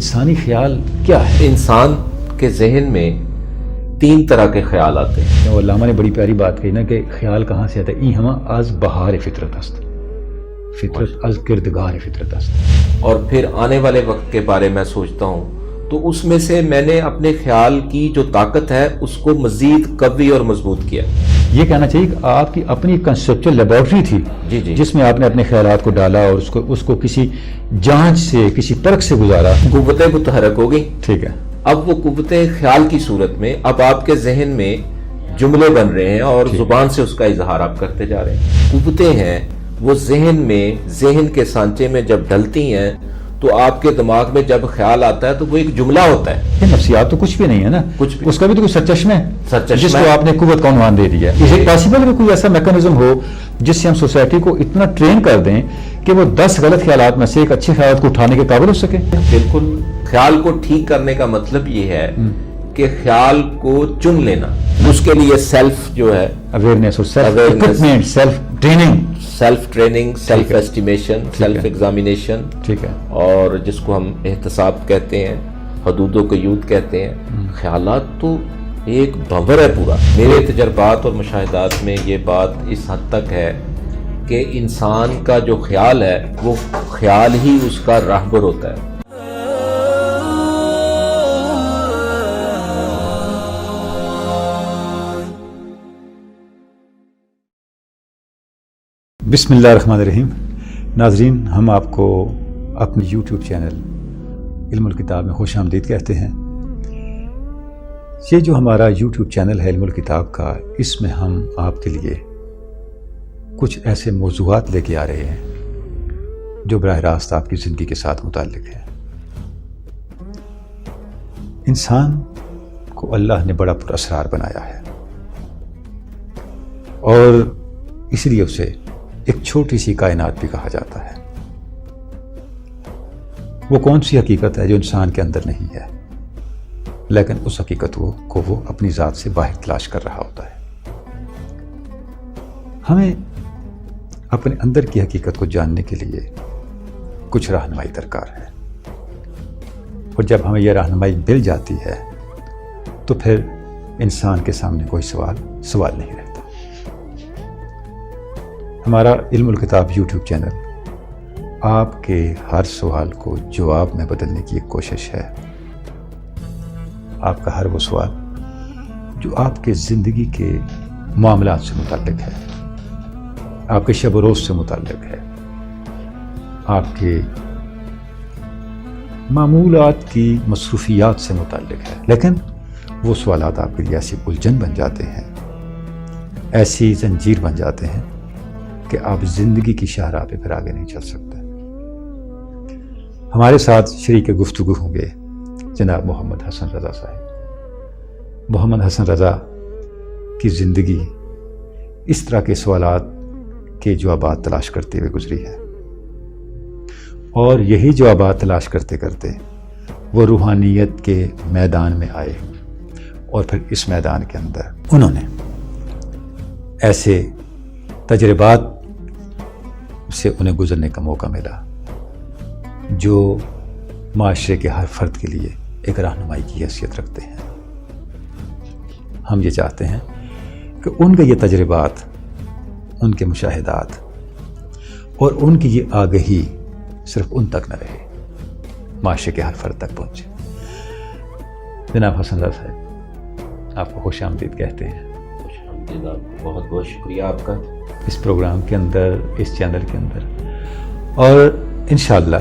انسانی خیال کیا ہے؟ انسان کے ذہن میں تین طرح کے خیال آتے ہیں. علامہ نے بڑی پیاری بات کہی نا کہ خیال کہاں سے آتا ہے؟ ای ہما از بہار فطرت است، فطرت از کردگار فطرت است. اور پھر آنے والے وقت کے بارے میں سوچتا ہوں تو اس میں سے میں نے اپنے خیال کی جو طاقت ہے اس کو مزید قوی اور مضبوط کیا. یہ کہنا چاہیے کہ آپ کی اپنی کنسپچل لیبارٹری تھی جی جس میں آپ نے اپنے خیالات کو ڈالا اور اس کو کسی جانچ سے، کسی پرکھ سے گزارا. قوتیں متحرک ہو گئی. ٹھیک ہے. اب وہ قوتیں خیال کی صورت میں اب آپ کے ذہن میں جملے بن رہے ہیں اور زبان سے اس کا اظہار آپ کرتے جا رہے ہیں. قوتیں ہیں وہ ذہن میں، ذہن کے سانچے میں جب ڈلتی ہیں تو آپ کے دماغ میں جب خیال آتا ہے تو وہ ایک جملہ ہوتا ہے. یہ نفسیات تو کچھ بھی نہیں ہے نا، کچھ بھی. اس کا بھی تو کوئی سرچشمہ ہے سرچشمہ جس کو آپ نے قوت کا عنوان دے دیا. اس ایک پاسبل کہ کوئی ایسا میکانزم ہو جس سے ہم سوسائٹی کو اتنا ٹرین کر دیں کہ وہ 10 غلط خیالات میں سے ایک اچھے خیالات کو اٹھانے کے قابل ہو سکے. بالکل. خیال کو ٹھیک کرنے کا مطلب یہ ہے کہ خیال کو چن لینا. اس کے لیے سیلف جو ہے اویئرنیس اور self equipment, self training, self training, self estimation, self examination, ٹھیک ہے، اور جس کو ہم احتساب کہتے ہیں، حدود و قیود کہتے ہیں. خیالات تو ایک بھنور ہے پورا. میرے تجربات اور مشاہدات میں یہ بات اس حد تک ہے کہ انسان کا جو خیال ہے وہ خیال ہی اس کا راہبر ہوتا ہے. بسم اللہ الرحمن الرحیم. ناظرین، ہم آپ کو اپنے یوٹیوب چینل علم الکتاب میں خوش آمدید کہتے ہیں. یہ جو ہمارا یوٹیوب چینل ہے علم الکتاب کا، اس میں ہم آپ کے لیے کچھ ایسے موضوعات لے کے آ رہے ہیں جو براہ راست آپ کی زندگی کے ساتھ متعلق ہے. انسان کو اللہ نے بڑا پر اسرار بنایا ہے اور اس لیے اسے ایک چھوٹی سی کائنات بھی کہا جاتا ہے. وہ کون سی حقیقت ہے جو انسان کے اندر نہیں ہے، لیکن اس حقیقت کو وہ اپنی ذات سے باہر تلاش کر رہا ہوتا ہے. ہمیں اپنے اندر کی حقیقت کو جاننے کے لیے کچھ رہنمائی درکار ہے، اور جب ہمیں یہ رہنمائی مل جاتی ہے تو پھر انسان کے سامنے کوئی سوال نہیں رہتا. ہمارا علم الکتاب یوٹیوب چینل آپ کے ہر سوال کو جواب میں بدلنے کی ایک کوشش ہے. آپ کا ہر وہ سوال جو آپ کے زندگی کے معاملات سے متعلق ہے، آپ کے شب و روز سے متعلق ہے، آپ کے معمولات کی مصروفیات سے متعلق ہے، لیکن وہ سوالات آپ کے لیے ایسی الجھن بن جاتے ہیں، ایسی زنجیر بن جاتے ہیں کہ آپ زندگی کی شاہراہ پہ پھر آگے نہیں چل سکتے. ہمارے ساتھ شریک گفتگو ہوں گے جناب محمد حسن رضا صاحب. محمد حسن رضا کی زندگی اس طرح کے سوالات کے جوابات تلاش کرتے ہوئے گزری ہے، اور یہی جوابات تلاش کرتے کرتے وہ روحانیت کے میدان میں آئے، اور پھر اس میدان کے اندر انہوں نے ایسے تجربات سے انہیں گزرنے کا موقع ملا جو معاشرے کے ہر فرد کے لیے ایک رہنمائی کی حیثیت رکھتے ہیں. ہم یہ چاہتے ہیں کہ ان کے یہ تجربات، ان کے مشاہدات اور ان کی یہ آگہی صرف ان تک نہ رہے، معاشرے کے ہر فرد تک پہنچے. جناب حسن رضا صاحب، آپ کو خوش آمدید کہتے ہیں. بہت بہت شکریہ آپ کا اس پروگرام کے اندر، اس چینل کے اندر، اور انشاءاللہ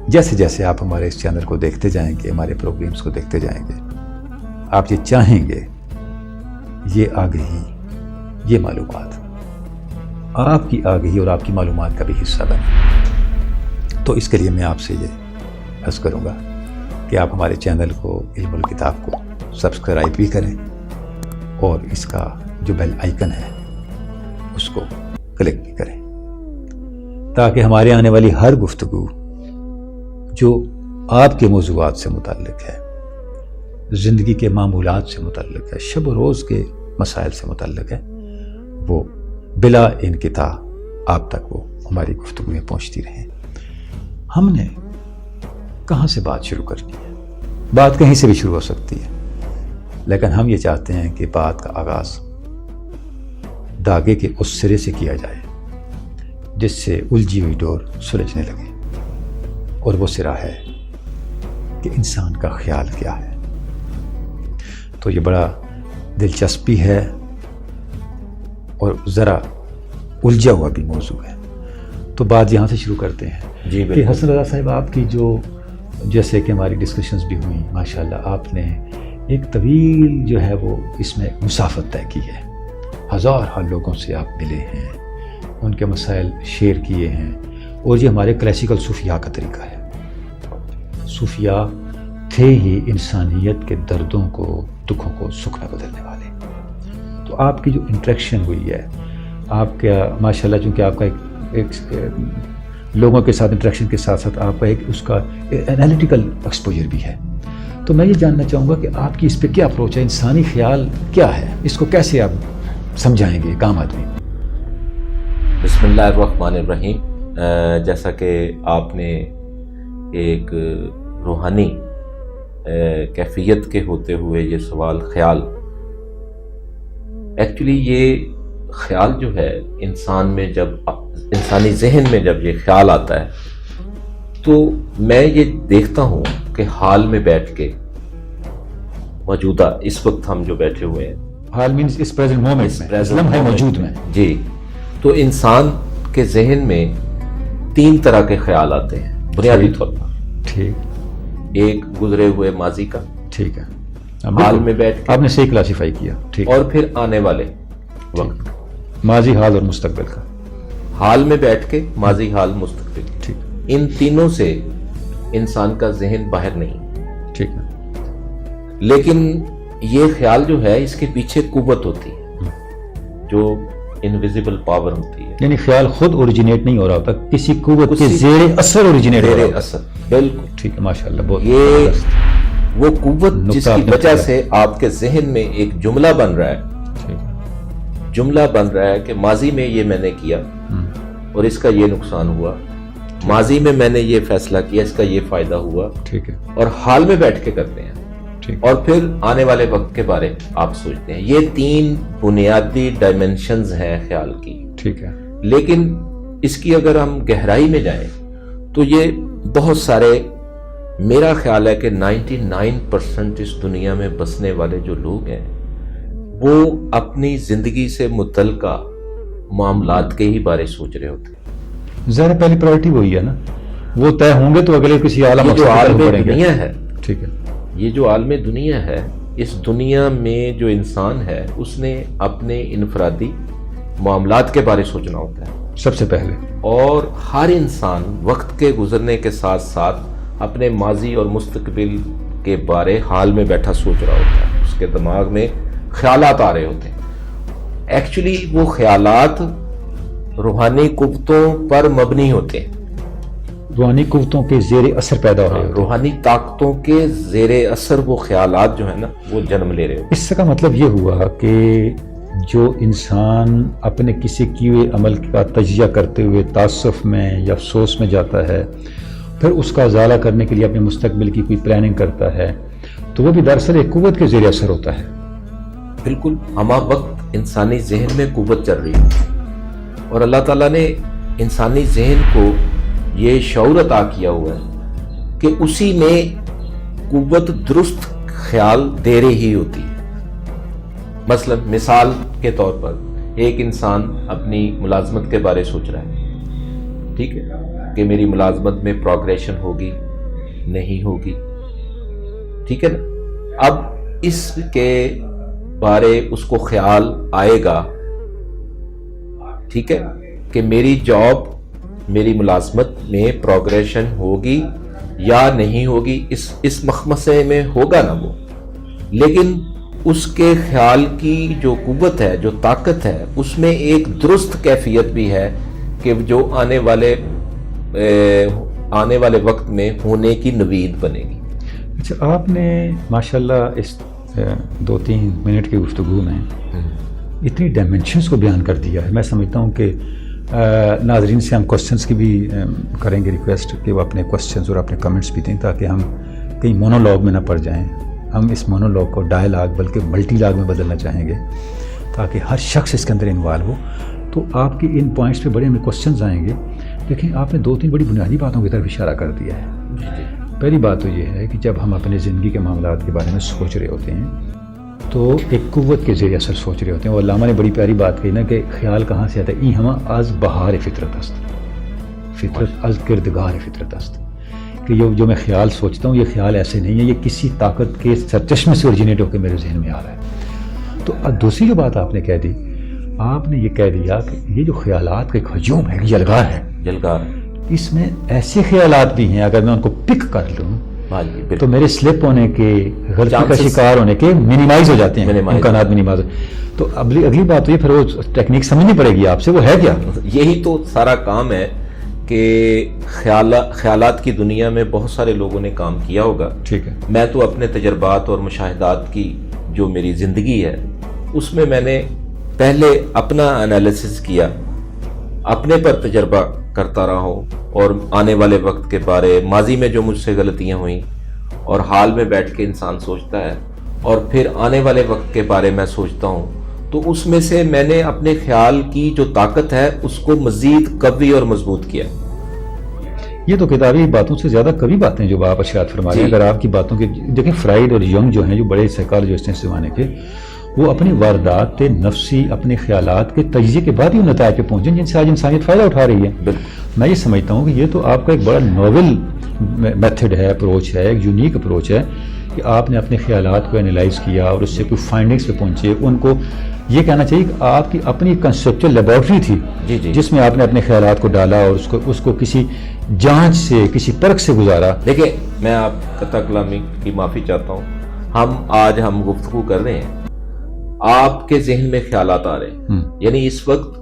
جیسے جیسے آپ ہمارے اس چینل کو دیکھتے جائیں گے، ہمارے پروگرامز کو دیکھتے جائیں گے، آپ یہ چاہیں گے یہ آگہی، یہ معلومات آپ کی آگہی اور آپ کی معلومات کا بھی حصہ بنے. تو اس کے لیے میں آپ سے یہ عرض کروں گا کہ آپ ہمارے چینل کو، علم الکتاب کو سبسکرائب بھی کریں، اور اس کا جو بیل آئیکن ہے اس کو کلک بھی کریں، تاکہ ہمارے آنے والی ہر گفتگو جو آپ کے موضوعات سے متعلق ہے، زندگی کے معمولات سے متعلق ہے، شب و روز کے مسائل سے متعلق ہے، وہ بلا انقطاع آپ تک وہ ہماری گفتگو میں پہنچتی رہیں. ہم نے کہاں سے بات شروع کرنی ہے. بات کہیں سے بھی شروع ہو سکتی ہے، لیکن ہم یہ چاہتے ہیں کہ بات کا آغاز دھاگے کے اس سرے سے کیا جائے جس سے الجھی ہوئی ڈور سلجھنے لگے، اور وہ سرا ہے کہ انسان کا خیال کیا ہے. تو یہ بڑا دلچسپی ہے اور ذرا الجھا ہوا بھی موضوع ہے. تو بات یہاں سے شروع کرتے ہیں جی کہ حسن رضا صاحب، آپ کی جو جیسے کہ ہماری ڈسکشنز بھی ہوئیں، ماشاءاللہ آپ نے ایک طویل جو ہے وہ اس میں مسافت طے کی ہے. ہزار لوگوں سے آپ ملے ہیں، ان کے مسائل شیئر کیے ہیں، اور یہ ہمارے کلاسیکل صوفیاء کا طریقہ ہے. صوفیاء تھے ہی انسانیت کے دردوں کو، دکھوں کو سکھ میں بدلنے والے. تو آپ کی جو انٹریکشن ہوئی ہے، آپ کا ماشاءاللہ چونکہ آپ کا ایک لوگوں کے ساتھ انٹریکشن کے ساتھ ساتھ آپ کا ایک اس کا انالیٹیکل ایکسپوجر بھی ہے. تو میں یہ جاننا چاہوں گا کہ آپ کی اس پہ کیا اپروچ ہے، انسانی خیال کیا ہے، اس کو کیسے آپ سمجھائیں گے ایک عام آدمی. بسم اللہ الرحمن الرحیم. جیسا کہ آپ نے ایک روحانی کیفیت کے ہوتے ہوئے یہ سوال خیال، ایکچولی یہ خیال جو ہے انسان میں، جب انسانی ذہن میں جب یہ خیال آتا ہے تو میں یہ دیکھتا ہوں کہ حال میں بیٹھ کے، موجودہ اس وقت ہم جو بیٹھے ہوئے ہیں، حال مینز اس پریزنٹ مومنٹ میں، اس لمحے موجود میں، جی، تو انسان کے ذہن میں 3 طرح کے خیال آتے ہیں بنیادی طور پر. ٹھیک. ایک گزرے ہوئے ماضی کا، ٹھیک ہے، حال میں بیٹھ کے، آپ نے صحیح کلاسیفائی کیا. ٹھیک. اور پھر آنے والے وقت، ماضی، حال اور مستقبل کا. حال میں بیٹھ کے، ماضی، حال، مستقبل. ٹھیک. ان تینوں سے انسان کا ذہن باہر نہیں. ٹھیک ہے. لیکن یہ خیال جو ہے، اس کے پیچھے قوت ہوتی ہے جو انویزیبل پاور ہوتی ہے. یعنی خیال خود اوریجنیٹ نہیں ہو رہا ہوتا، کسی قوت کے زیر اثر اوریجنیٹ ہو رہا ہوتا ہے. اثر، بالکل. ٹھیک ہے، ماشاءاللہ. بہت یہ وہ قوت جس کی وجہ سے آپ کے ذہن میں ایک جملہ بن رہا ہے، جملہ بن رہا ہے کہ ماضی میں یہ میں نے کیا اور اس کا یہ نقصان ہوا، ماضی میں میں نے یہ فیصلہ کیا، اس کا یہ فائدہ ہوا. ٹھیک ہے. اور حال میں بیٹھ کے کرتے ہیں. ٹھیک. اور پھر آنے والے وقت کے بارے آپ سوچتے ہیں. یہ 3 بنیادی ڈائمنشنز ہیں خیال کی. ٹھیک ہے. لیکن اس کی اگر ہم گہرائی میں جائیں تو یہ بہت سارے، میرا خیال ہے کہ 99% اس دنیا میں بسنے والے جو لوگ ہیں وہ اپنی زندگی سے متعلقہ معاملات کے ہی بارے سوچ رہے ہوتے ہیں. ظاہر پہلی پرائرٹی وہی ہے نا، وہ طے ہوں گے تو اگلے کسی عالم جو عالم دنیا ہے، ٹھیک ہے، یہ جو عالم دنیا ہے، اس دنیا میں جو انسان ہے اس نے اپنے انفرادی معاملات کے بارے سوچنا ہوتا ہے سب سے پہلے. اور ہر انسان وقت کے گزرنے کے ساتھ ساتھ اپنے ماضی اور مستقبل کے بارے حال میں بیٹھا سوچ رہا ہوتا ہے. اس کے دماغ میں خیالات آ رہے ہوتے ہیں. ایکچولی وہ خیالات روحانی قوتوں پر مبنی ہوتے ہیں، روحانی قوتوں کے زیر اثر پیدا ہو رہے ہوتے ہیں. روحانی طاقتوں کے زیر اثر وہ خیالات جو ہیں نا وہ جنم لے رہے ہوتے ہیں. اس کا مطلب یہ ہوا کہ جو انسان اپنے کسی کیے ہوئے عمل کا تجزیہ کرتے ہوئے تعصف میں یا افسوس میں جاتا ہے، پھر اس کا ازالہ کرنے کے لیے اپنے مستقبل کی کوئی پلاننگ کرتا ہے، تو وہ بھی دراصل ایک قوت کے زیر اثر ہوتا ہے. بالکل. ہمہ وقت انسانی ذہن میں قوت چل رہی ہے، اور اللہ تعالیٰ نے انسانی ذہن کو یہ شعور عطا کیا ہوا ہے کہ اسی میں قوت درست خیال دے رہی ہوتی ہے. مثلا مثال کے طور پر ایک انسان اپنی ملازمت کے بارے سوچ رہا ہے، ٹھیک ہے، کہ میری ملازمت میں پروگریشن ہوگی نہیں ہوگی، ٹھیک ہے نا. اب اس کے بارے اس کو خیال آئے گا، ٹھیک ہے، کہ میری جاب، میری ملازمت میں پروگریشن ہوگی یا نہیں ہوگی، اس مخمصے میں ہوگا نا وہ. لیکن اس کے خیال کی جو قوت ہے، جو طاقت ہے، اس میں ایک درست کیفیت بھی ہے کہ جو آنے والے وقت میں ہونے کی نوید بنے گی. اچھا، آپ نے ماشاءاللہ اس 2-3 منٹ کی گفتگو میں اتنی ڈائمنشنز کو بیان کر دیا ہے. میں سمجھتا ہوں کہ ناظرین سے ہم کوسچنس کی بھی کریں گے ریکویسٹ کہ وہ اپنے کوسچنز اور اپنے کمنٹس بھی دیں تاکہ ہم کہیں مونولوگ میں نہ پڑ جائیں. ہم اس مونولوگ کو ڈائلاگ بلکہ ملٹی لاگ میں بدلنا چاہیں گے تاکہ ہر شخص اس کے اندر انوالو ہو. تو آپ کے ان پوائنٹس پہ بڑے ہمیں کوسچنز آئیں گے. دیکھیں آپ نے 2-3 بڑی بنیادی باتوں کی طرف اشارہ کر دیا ہے. پہلی بات تو یہ ہے کہ جب ہم اپنے زندگی کے معاملات کے بارے میں سوچ رہے ہوتے ہیں تو ایک قوت کے زیر اثر سوچ رہے ہوتے ہیں. اور علامہ نے بڑی پیاری بات کہی نا کہ خیال کہاں سے آتا ہے. ای ہما از بہار فطرت است، فطرت از کردگار فطرت است. کہ جو میں خیال سوچتا ہوں یہ خیال ایسے نہیں ہے، یہ کسی طاقت کے سرچشمے سے اوریجنیٹ ہو کے میرے ذہن میں آ رہا ہے. تو دوسری جو بات آپ نے کہہ دی، آپ نے یہ کہہ دیا کہ یہ جو خیالات کا ایک ہجوم ہے، جلگار ہے، جلگار، اس میں ایسے خیالات بھی ہیں اگر میں ان کو پک کر لوں تو میرے سلپ ہونے کے، غلطی کا شکار ہونے کے منیمائز ہو جاتے ہیں، امکانات منیمائز. تو اگلی بات تو یہ پھر وہ ٹیکنیک سمجھنی پڑے گی آپ سے، وہ ہے کیا؟ یہی تو سارا کام ہے کہ خیالات کی دنیا میں بہت سارے لوگوں نے کام کیا ہوگا. ٹھیک ہے. میں تو اپنے تجربات اور مشاہدات کی جو میری زندگی ہے اس میں نے پہلے اپنا انالیسس کیا، اپنے پر تجربہ کرتا رہا ہوں اور آنے والے وقت کے بارے، ماضی میں جو مجھ سے غلطیاں ہوئیں اور حال میں بیٹھ کے انسان سوچتا ہے اور پھر آنے والے وقت کے بارے میں سوچتا ہوں. تو اس میں سے میں نے اپنے خیال کی جو طاقت ہے اس کو مزید قوی اور مضبوط کیا. یہ تو کتابی باتوں سے زیادہ کبھی باتیں جو آپ ارشاد فرما رہے ہیں. اگر آپ کی باتوں کے دیکھیں فرائڈ اور ینگ جو ہیں، جو بڑے سائیکالوجسٹ ہیں اس زمانے کے، وہ اپنی واردات نفسی، اپنے خیالات کے تجزیے کے بعد ہی ان نتائج پہ پہنچے جن سے آج انسانیت فائدہ اٹھا رہی ہے. میں یہ سمجھتا ہوں کہ یہ تو آپ کا ایک بڑا ناول میتھڈ ہے، اپروچ ہے، ایک یونیک اپروچ ہے کہ آپ نے اپنے خیالات کو انالائز کیا اور اس سے کوئی فائنڈنگز پہ پہنچے. ان کو یہ کہنا چاہیے کہ آپ کی اپنی کنسیپچل لیبارٹری تھی جس میں آپ نے اپنے خیالات کو ڈالا اور اس کو کسی جانچ سے، کسی پرکھ سے گزارا. دیکھیں میں آپ قطع کلامی کی معافی چاہتا ہوں. آج ہم گفتگو کر رہے ہیں، آپ کے ذہن میں خیالات آ رہے ہیں، یعنی اس وقت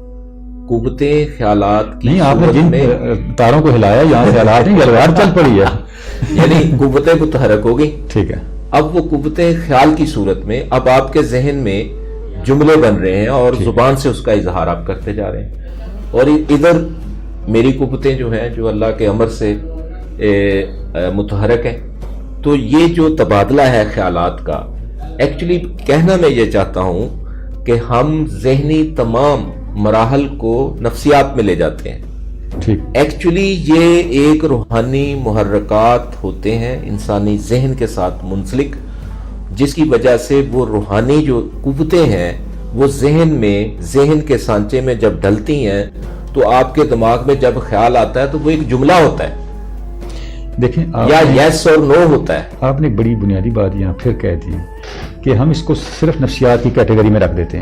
قوتیں خیالات کی نہیں، آپ نے جن تاروں کو ہلایا یہاں خیالات نہیں، جلوار چل پڑی ہے، یعنی قوتیں متحرک ہو گئی. ٹھیک ہے. اب وہ قوتیں خیال کی صورت میں اب آپ کے ذہن میں جملے بن رہے ہیں اور زبان سے اس کا اظہار آپ کرتے جا رہے ہیں. اور ادھر میری قوتیں جو ہیں جو اللہ کے امر سے متحرک ہیں. تو یہ جو تبادلہ ہے خیالات کا، ایکچولی کہنا میں یہ چاہتا ہوں کہ ہم ذہنی تمام مراحل کو نفسیات میں لے جاتے ہیں. ایکچولی یہ ایک روحانی محرکات ہوتے ہیں انسانی ذہن کے ساتھ منسلک، جس کی وجہ سے وہ روحانی جو قوتیں ہیں وہ ذہن کے سانچے میں جب ڈلتی ہیں تو آپ کے دماغ میں جب خیال آتا ہے تو وہ ایک جملہ ہوتا ہے، دیکھیں یا یس اور نو ہوتا ہے. آپ نے ایک بڑی بنیادی بات یہاں پھر کہہ دی کہ ہم اس کو صرف نفسیات کی کیٹیگری میں رکھ دیتے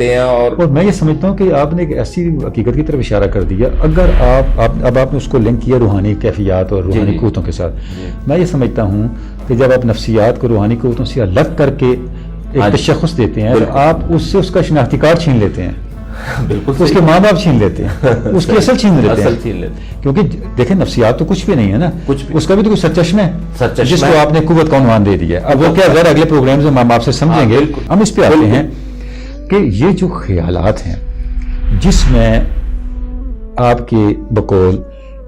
ہیں اور میں یہ سمجھتا ہوں کہ آپ نے ایک ایسی حقیقت کی طرف اشارہ کر دیا. اگر آپ نے اس کو لنک کیا روحانی کیفیات اور روحانی قوتوں کے ساتھ، میں یہ سمجھتا ہوں کہ جب آپ نفسیات کو روحانی قوتوں سے الگ کر کے ایک تشخص دیتے ہیں تو آپ اس سے اس کا شناختی کارڈ چھین لیتے ہیں. بالکل. اس کے ماں باپ چھین لیتے ہیں، اس کی اصل چھین لیتے ہیں. کیونکہ دیکھیں نفسیات تو کچھ بھی نہیں ہے نا، اس کا بھی تو کوئی سرچشمہ ہے جس کو آپ نے قوت کا عنوان دے دیا. اب وہ کیا غیر اگلے پروگرامز میں آپ سے سمجھیں گے. ہم اس پہ آتے ہیں کہ یہ جو خیالات ہیں جس میں آپ کے بقول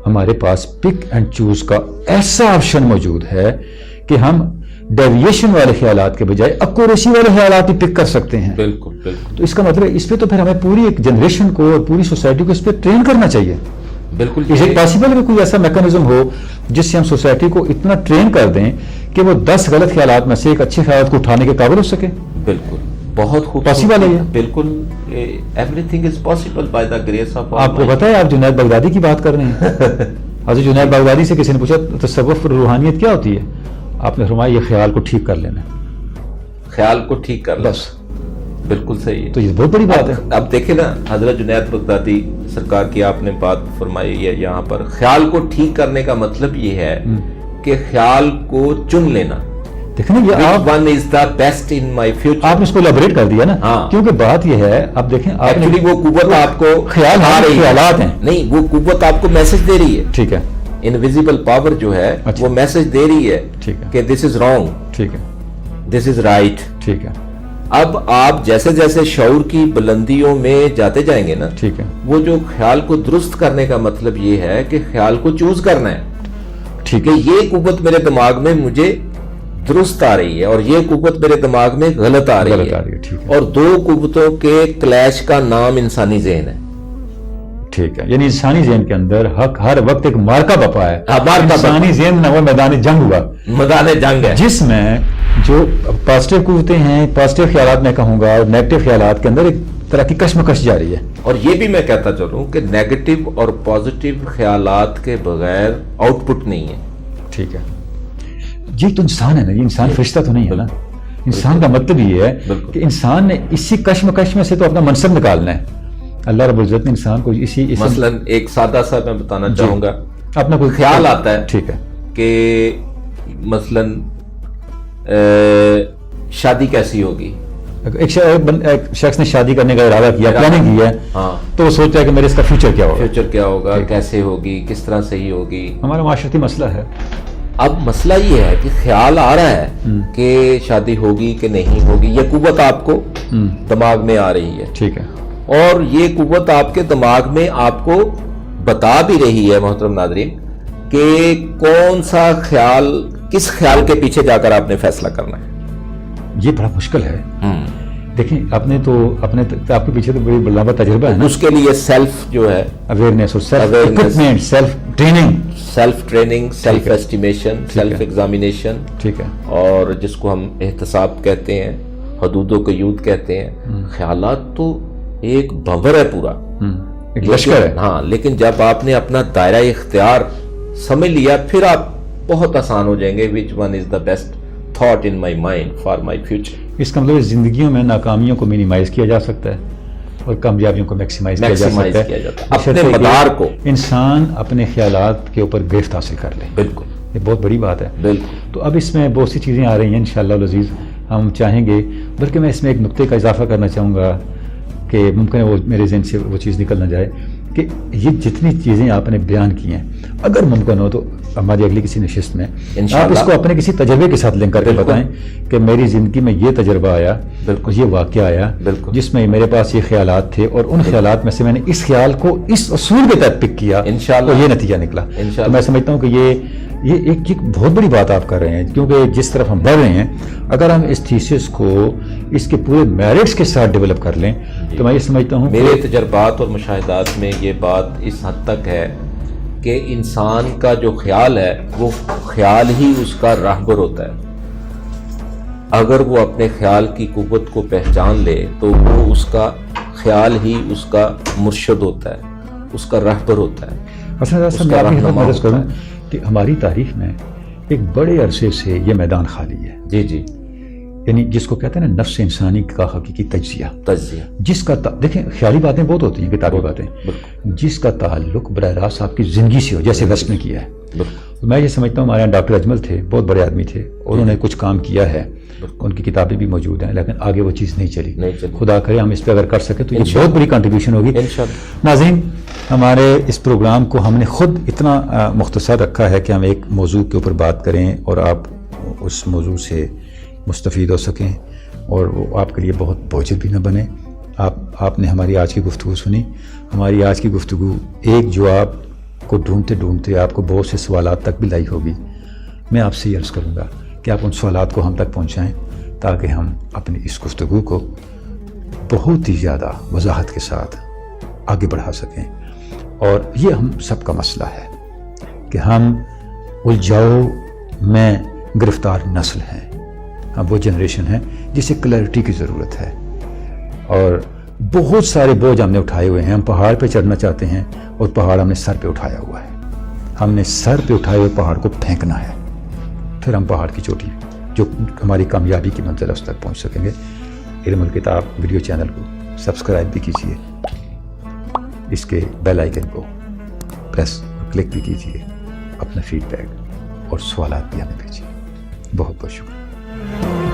ہمارے پاس پک اینڈ چوز کا ایسا آپشن موجود ہے کہ ہم ڈیویشن والے خیالات کے بجائے ایکوریسی والے خیالات بھی پک کر سکتے ہیں. بالکل بالکل. تو اس کا مطلب اس پہ تو پھر ہمیں پوری ایک جنریشن کو اور پوری سوسائٹی کو اس پہ ٹرین کرنا چاہیے. بالکل. اس ایک پاسبل ہے کوئی ایسا میکانزم ہو جس سے ہم سوسائٹی کو اتنا ٹرین کر دیں کہ وہ 10 غلط خیالات میں سے ایک اچھے خیالات کو اٹھانے کے قابل ہو سکے. بالکل بہت خوب پاسبل ہے یہ. بالکل every thing is possible by the grace of. آپ کو پتہ ہے آپ جنید بغدادی کی بات کر رہے ہیں. حضرت جنید بغدادی سے کسی نے پوچھا تصوف روحانیت کیا ہوتی ہے؟ آپ نے فرمایا یہ خیال کو ٹھیک کر لینا. خیال کو ٹھیک کر لینا، بس. بالکل صحیح ہے. تو یہ بہت بڑی بات ہے. اب دیکھیں نا حضرت جنید بغدادی سرکار کی آپ نے بات فرمائی ہے یہاں پر. خیال کو ٹھیک کرنے کا مطلب یہ ہے کہ خیال کو چن لینا. دیکھیں نا یہ آپ one is the best in my future. آپ نے اس کو الیبوریٹ کر دیا نا. کیونکہ بات یہ ہے اب دیکھیں ایکچولی وہ قوت آپ کو خیالات ہیں، نہیں وہ قوت آپ کو میسج دے رہی ہے. ٹھیک ہے. انویزیبل پاور جو ہے وہ میسج دے رہی ہے کہ دس از رانگ، ٹھیک ہے، دس از رائٹ. ٹھیک ہے. اب آپ جیسے جیسے شعور کی بلندیوں میں جاتے جائیں گے نا، ٹھیک ہے، وہ جو خیال کو درست کرنے کا مطلب یہ ہے کہ خیال کو چوز کرنا ہے، ٹھیک کہ یہ قوت میرے دماغ میں مجھے درست آ رہی ہے اور یہ قوت میرے دماغ میں غلط آ رہی ہے، ٹھیک ہے، اور دو قوتوں کے کلیش کا نام انسانی ذہن ہے۔ ٹھیک ہے، یعنی انسانی ذہن کے اندر حق ہر وقت ایک مارکا بپا ہے، انسانی ذہن نہ وہ میدان جنگ ہوا، میدان جنگ ہے، جس میں جو پازیٹیو قوتیں ہیں، پازیٹیو خیالات میں کہوں گا، اور نیگیٹو خیالات کے اندر ایک طرح کی کشمکش جاری ہے۔ اور یہ بھی میں کہتا چلوں کہ نیگیٹو اور پازیٹیو خیالات کے بغیر آؤٹ پٹ نہیں ہے۔ ٹھیک ہے، یہ تو انسان ہے نا، یہ انسان فرشتہ تو نہیں ہے نا۔ انسان کا مطلب یہ ہے کہ انسان نے اسی کشمکش میں سے تو اپنا منصب نکالنا ہے۔ اللہ رب العزت نے انسان کو اسی مثلا ایک سادہ سا میں بتانا چاہوں گا، اپنا کوئی خیال آتا ہے، ٹھیک ہے، کہ مثلا شادی کیسی ہوگی، ایک شخص نے شادی کرنے کا ارادہ کیا، پلاننگ کی ہے، ہاں، تو وہ سوچتا ہے کہ میرے اس کا فیوچر کیا ہوگا، فیوچر کیا ہوگا، کیسے ہوگی، کس طرح صحیح ہوگی۔ ہمارا معاشرتی مسئلہ ہے۔ اب مسئلہ یہ ہے کہ خیال آ رہا ہے کہ شادی ہوگی کہ نہیں ہوگی، یہ قوت آپ کو دماغ میں آ رہی ہے، ٹھیک ہے، اور یہ قوت آپ کے دماغ میں آپ کو بتا بھی رہی ہے محترم ناظرین کہ کون سا خیال، کس خیال کے پیچھے جا کر آپ نے فیصلہ کرنا ہے۔ یہ بڑا مشکل ہے۔ دیکھیں آپ کے پیچھے تو بڑی لمبا تجربہ ہے نا، اس کے لیے سیلف جو ہے اویئرنیس اور self training, self estimation, self examination, ٹھیک ہے، اور جس کو ہم احتساب کہتے ہیں، حدود و قیود کہتے ہیں۔ خیالات تو ایک بھنور ہے پورا، ایک لشکر ہے۔ ہاں، لیکن جب آپ نے اپنا دائرہ اختیار سمجھ لیا، پھر آپ بہت آسان ہو جائیں گے۔ which one is the best thought in my mind for my future۔ اس کا مطلب زندگیوں میں ناکامیوں کو منیمائز کیا جا سکتا ہے اور کامیابیوں کو میکسیمائز کیا جا سکتا ہے، اپنے مدار کو انسان اپنے خیالات کے اوپر گرفت حاصل کر لے۔ بالکل، یہ بہت بڑی بات ہے۔ بالکل۔ تو اب اس میں بہت سی چیزیں آ رہی ہیں انشاءاللہ العزیز، ہم چاہیں گے، بلکہ میں اس میں ایک نقطے کا اضافہ کرنا چاہوں گا کہ ممکن ہے وہ میرے ذہن سے وہ چیز نکل نہ جائے، کہ یہ جتنی چیزیں آپ نے بیان کی ہیں، اگر ممکن ہو تو ہماری اگلی کسی نشست میں آپ اس کو اپنے کسی تجربے کے ساتھ لنک کر کے بتائیں کہ میری زندگی میں یہ تجربہ آیا، یہ واقعہ آیا جس میں میرے پاس یہ خیالات تھے، اور ان خیالات میں سے میں نے اس خیال کو اس اصول کے تحت پک کیا، اور یہ نتیجہ نکلا۔ تو میں سمجھتا ہوں کہ یہ ایک بہت بڑی بات آپ کر رہے ہیں، کیونکہ جس طرف ہم بڑھ رہے ہیں، اگر ہم اس تھیسس کو اس کے پورے میرٹس کے ساتھ ڈیولپ کر لیں تو میں یہ سمجھتا ہوں، میرے تجربات اور مشاہدات میں یہ بات اس حد تک ہے کہ انسان کا جو خیال ہے وہ خیال ہی اس کا راہبر ہوتا ہے۔ اگر وہ اپنے خیال کی قوت کو پہچان لے تو وہ اس کا خیال ہی اس کا مرشد ہوتا ہے، اس کا راہبر ہوتا ہے۔ میں آپ کی خدمت میں عرض کروں کہ ہماری تاریخ میں ایک بڑے عرصے سے یہ میدان خالی ہے، جی جی، یعنی جس کو کہتے ہیں نا نفس انسانی کا حقیقی تجزیہ، جس کا دیکھیں خیالی باتیں بہت ہوتی ہیں، کتابی باتیں، جس کا تعلق براہ راست آپ کی زندگی سے ہو، جیسے ویسٹ نے کیا ہے۔ میں یہ سمجھتا ہوں، ہمارے یہاں ڈاکٹر اجمل تھے، بہت بڑے آدمی تھے، انہوں نے کچھ کام کیا ہے، ان کی کتابیں بھی موجود ہیں، لیکن آگے وہ چیز نہیں چلی۔ خدا کرے ہم اس پہ اگر کر سکیں تو یہ بہت بڑی کنٹریبیوشن ہوگی۔ ناظرین، ہمارے اس پروگرام کو ہم نے خود اتنا مختصر رکھا ہے کہ ہم ایک موضوع کے اوپر بات کریں اور آپ اس موضوع سے مستفید ہو سکیں، اور وہ آپ کے لیے بہت بوجھل بھی نہ بنے۔ آپ نے ہماری آج کی گفتگو سنی، ہماری آج کی گفتگو ایک جواب کو ڈھونڈتے ڈھونڈتے آپ کو بہت سے سوالات تک بھی لائی ہوگی۔ میں آپ سے یہ عرض کروں گا کہ آپ ان سوالات کو ہم تک پہنچائیں تاکہ ہم اپنی اس گفتگو کو بہت ہی زیادہ وضاحت کے ساتھ آگے بڑھا سکیں۔ اور یہ ہم سب کا مسئلہ ہے کہ ہم الجھاؤ میں گرفتار نسل ہیں، ہم وہ جنریشن ہے جسے کلیئرٹی کی ضرورت ہے، اور بہت سارے بوجھ ہم نے اٹھائے ہوئے ہیں۔ ہم پہاڑ پہ چڑھنا چاہتے ہیں اور پہاڑ ہم نے سر پہ اٹھایا ہوا ہے، ہم نے سر پہ اٹھائے ہوئے پہاڑ کو پھینکنا ہے، پھر ہم پہاڑ کی چوٹی جو ہماری کامیابی کی منزل ہے اس تک پہنچ سکیں گے۔ علم الکتاب ویڈیو چینل کو سبسکرائب بھی کیجیے، اس کے بیل آئیکن کو پریس اور کلک بھی کیجیے، اپنا فیڈ بیک اور سوالات بھی ہمیں بھیجیے۔ بہت بہت شکریہ۔